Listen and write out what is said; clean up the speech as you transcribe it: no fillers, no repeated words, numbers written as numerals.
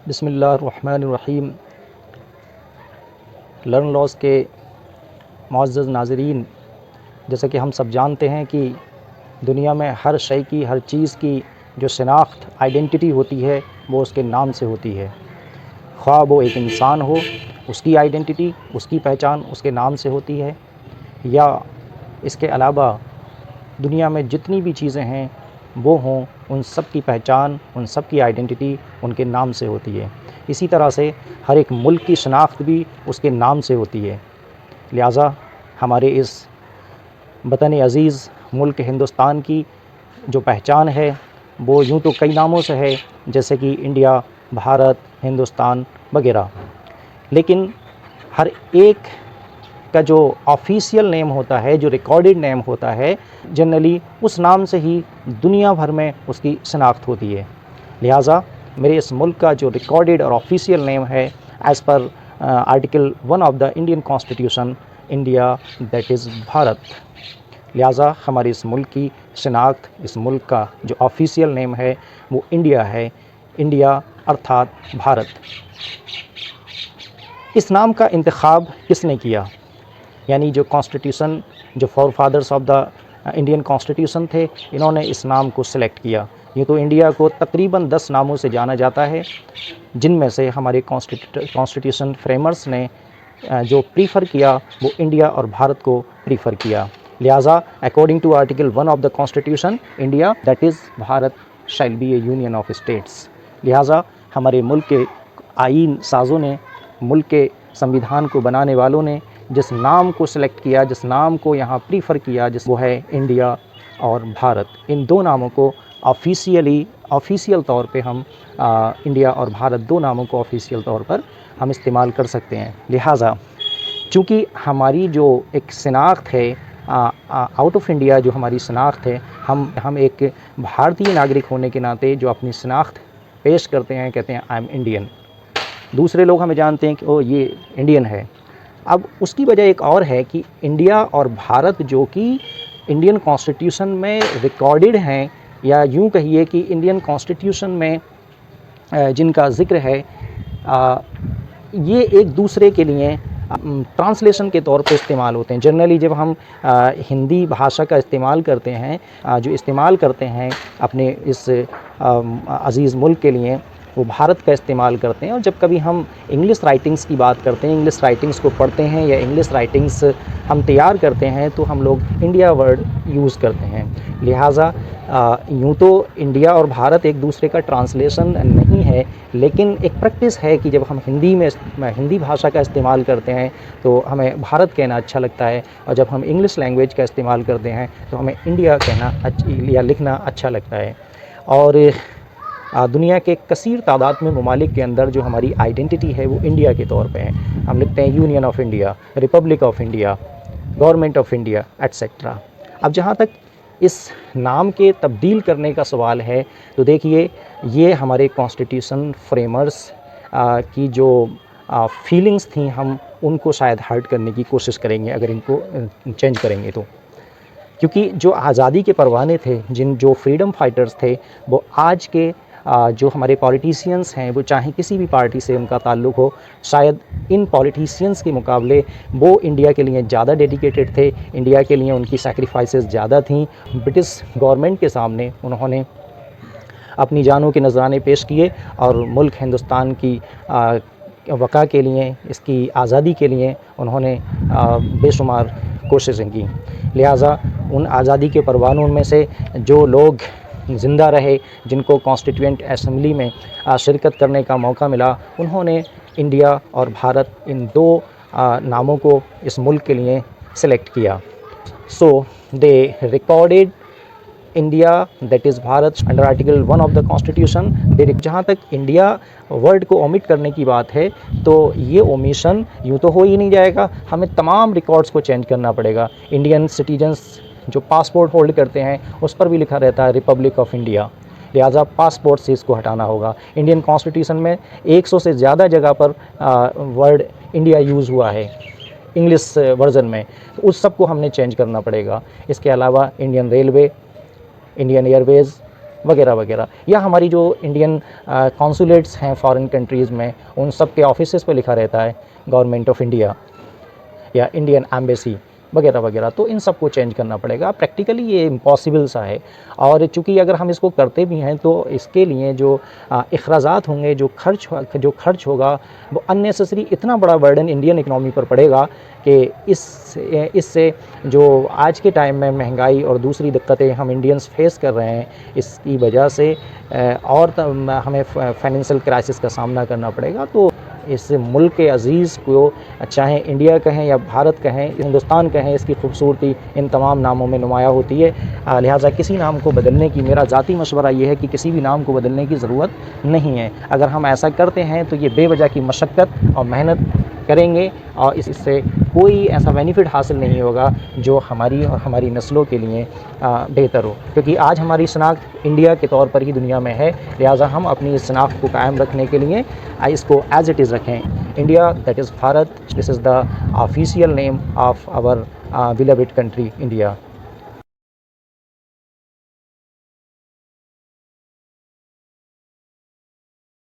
बिस्मिल्लाहिर्रहमानिर्रहीम। Learn loss के मुअज़्ज़ज़ नाज़रीन, जैसा कि हम सब जानते हैं कि दुनिया में हर शय की, हर चीज़ की जो शनाख्त, आइडेंटिटी होती है वो उसके नाम से होती है। ख़्वाह वो एक इंसान हो, उसकी आइडेंटिटी, उसकी पहचान उसके नाम से होती है, या इसके अलावा दुनिया में जितनी भी चीज़ें हैं वो हों, उन सब की पहचान, उन सब की आइडेंटिटी उनके नाम से होती है। इसी तरह से हर एक मुल्क की शनाख्त भी उसके नाम से होती है। लिहाजा हमारे इस वतन अज़ीज़ मुल्क हिंदुस्तान की जो पहचान है वो यूँ तो कई नामों से है, जैसे कि इंडिया, भारत, हिंदुस्तान वगैरह, लेकिन हर एक का जो ऑफिशियल नेम होता है, जो रिकॉर्डेड नेम होता है, जनरली उस नाम से ही दुनिया भर में उसकी शनाख्त होती है। लिहाजा मेरे इस मुल्क का जो रिकॉर्डेड और ऑफिशियल नेम है as per article 1 of the Indian constitution, India, that is Bharat. लिहाजा हमारे इस मुल्क की शनाख्त, इस मुल्क का जो ऑफिशियल नेम है वो इंडिया है, इंडिया अर्थात भारत। इस नाम का इंतखाब किसने किया? यानी जो कॉन्स्टिट्यूशन, जो forefathers of the Indian constitution थे, इन्होंने इस नाम को सिलेक्ट किया। ये तो इंडिया को तकरीबन 10 नामों से जाना जाता है, जिनमें से हमारे कॉन्स्टिट्यूशन फ्रेमर्स ने जो प्रीफर किया वो इंडिया और भारत को प्रीफर किया। लिहाजा according to article 1 of the constitution, India that is Bharat shall be a union of states. लिहाजा हमारे मुल्क के आईन साज़ों ने, मुल्क के संविधान को बनाने वालों ने जिस नाम को सिलेक्ट किया, जिस नाम को यहाँ प्रीफर किया, वो है इंडिया और भारत। इन दो नामों को ऑफिशियल तौर पे हम इंडिया और भारत, दो नामों को ऑफिशियल तौर पर हम इस्तेमाल कर सकते हैं। लिहाजा चूँकि हमारी जो एक शनाख्त है, आउट ऑफ इंडिया जो हमारी शनाख्त है, हम एक भारतीय नागरिक होने के नाते जो अपनी शनाख्त पेश करते हैं, कहते हैं आई एम इंडियन। दूसरे लोग हमें जानते हैं कि ओ ये इंडियन है। अब उसकी वजह एक और है कि इंडिया और भारत जो कि इंडियन कॉन्स्टिट्यूशन में रिकॉर्डेड हैं, या यूँ कहिए कि इंडियन कॉन्स्टिट्यूशन में जिनका ज़िक्र है, ये एक दूसरे के लिए ट्रांसलेशन के तौर पे इस्तेमाल होते हैं। जनरली जब हम हिंदी भाषा का इस्तेमाल करते हैं, जो इस्तेमाल करते हैं अपने इस अज़ीज़ मुल्क के लिए, वो भारत का इस्तेमाल करते हैं। और जब कभी हम इंग्लिश राइटिंग्स की बात करते हैं, इंग्लिश राइटिंग्स को पढ़ते हैं या इंग्लिश राइटिंग्स हम तैयार करते हैं, तो हम लोग इंडिया वर्ड यूज़ करते हैं। लिहाजा यूँ तो इंडिया और भारत एक दूसरे का ट्रांसलेशन नहीं है, लेकिन एक प्रैक्टिस है कि जब हम हिंदी भाषा का इस्तेमाल करते हैं तो हमें भारत कहना अच्छा लगता है, और जब हम इंग्लिश लैंग्वेज का इस्तेमाल करते हैं तो हमें इंडिया कहना या लिखना अच्छा लगता है। और दुनिया के कसीर तादाद में ममालिक के अंदर जो हमारी आइडेंटिटी है वो इंडिया के तौर पे है। हम लिखते हैं union of India, Republic of India, government of India, etcetera. अब जहाँ तक इस नाम के तब्दील करने का सवाल है, तो देखिए ये हमारे कॉन्स्टिट्यूशन फ्रेमर्स की जो फीलिंग्स थी, हम उनको शायद हर्ट करने की कोशिश करेंगे अगर इनको चेंज करेंगे तो। क्योंकि जो आज़ादी के परवाने थे, जो फ्रीडम फाइटर्स थे, वो आज के जो हमारे पॉलिटिशियंस हैं, वो चाहे किसी भी पार्टी से उनका ताल्लुक़ हो, शायद इन पॉलिटिशियंस के मुकाबले वो इंडिया के लिए ज़्यादा डेडिकेटेड थे, इंडिया के लिए उनकी सैक्रिफाइसेस ज़्यादा थीं। ब्रिटिश गवर्नमेंट के सामने उन्होंने अपनी जानों के नजराने पेश किए और मुल्क हिंदुस्तान की वक़ा के लिए, इसकी आज़ादी के लिए उन्होंने बेशुमार कोशिशें की। लिहाजा उन आज़ादी के परवानों में से जो लोग ज़िंदा रहे, जिनको कॉन्स्टिट्यूएंट असेंबली में शिरकत करने का मौका मिला, उन्होंने इंडिया और भारत, इन दो नामों को इस मुल्क के लिए सिलेक्ट किया। So they recorded India that is Bharat under article 1 of the constitution. जहाँ तक इंडिया वर्ड को ओमिट करने की बात है, तो ये ओमिशन यूँ तो हो ही नहीं जाएगा, हमें तमाम रिकॉर्ड्स को चेंज करना पड़ेगा। इंडियन सिटीजन्स जो पासपोर्ट होल्ड करते हैं उस पर भी लिखा रहता है रिपब्लिक ऑफ इंडिया, लिहाजा पासपोर्ट से इसको हटाना होगा। इंडियन कॉन्स्टिट्यूशन में 100 से ज़्यादा जगह पर वर्ड इंडिया यूज़ हुआ है इंग्लिश वर्जन में, तो उस सब को हमने चेंज करना पड़ेगा। इसके अलावा इंडियन रेलवे, इंडियन एयरवेज़ वगैरह वगैरह। या हमारी जो इंडियन कॉन्सुलेट्स हैं फॉरेन कंट्रीज़ में, उन सब के ऑफिसेज़ पे लिखा रहता है गवर्नमेंट ऑफ इंडिया या इंडियन एम्बेसी वगैरह वगैरह। तो इन सब को चेंज करना पड़ेगा। प्रैक्टिकली ये इम्पॉसिबल सा है, और चूँकि अगर हम इसको करते भी हैं तो इसके लिए जो अखराजात होंगे, जो खर्च होगा, वो अननेसेसरी इतना बड़ा बर्डन इंडियन इकनॉमी पर पड़ेगा कि इससे जो आज के टाइम में महंगाई और दूसरी दिक्कतें हम इंडियंस फेस कर रहे हैं, इसकी वजह से और हमें फाइनेंशियल क्राइसिस का सामना करना पड़ेगा। तो इस मुल्क के अज़ीज़ को, चाहे इंडिया कहें या भारत कहें, हिंदुस्तान कहें, इसकी खूबसूरती इन तमाम नामों में नुमाया होती है। लिहाजा किसी नाम को बदलने की, मेरा ज़ाती मशवरा ये है कि किसी भी नाम को बदलने की ज़रूरत नहीं है। अगर हम ऐसा करते हैं तो ये बेवजह की मशक्क़त और मेहनत करेंगे और इससे कोई ऐसा बेनिफिट हासिल नहीं होगा जो हमारी और हमारी नस्लों के लिए बेहतर हो। क्योंकि आज हमारी शनाख्त इंडिया के तौर पर ही दुनिया में है, लिहाजा हम अपनी इस शनाख्त को कायम रखने के लिए इसको एज़ इट इज़ रखें। India, that is Bharat, this is the official name of our beloved country India.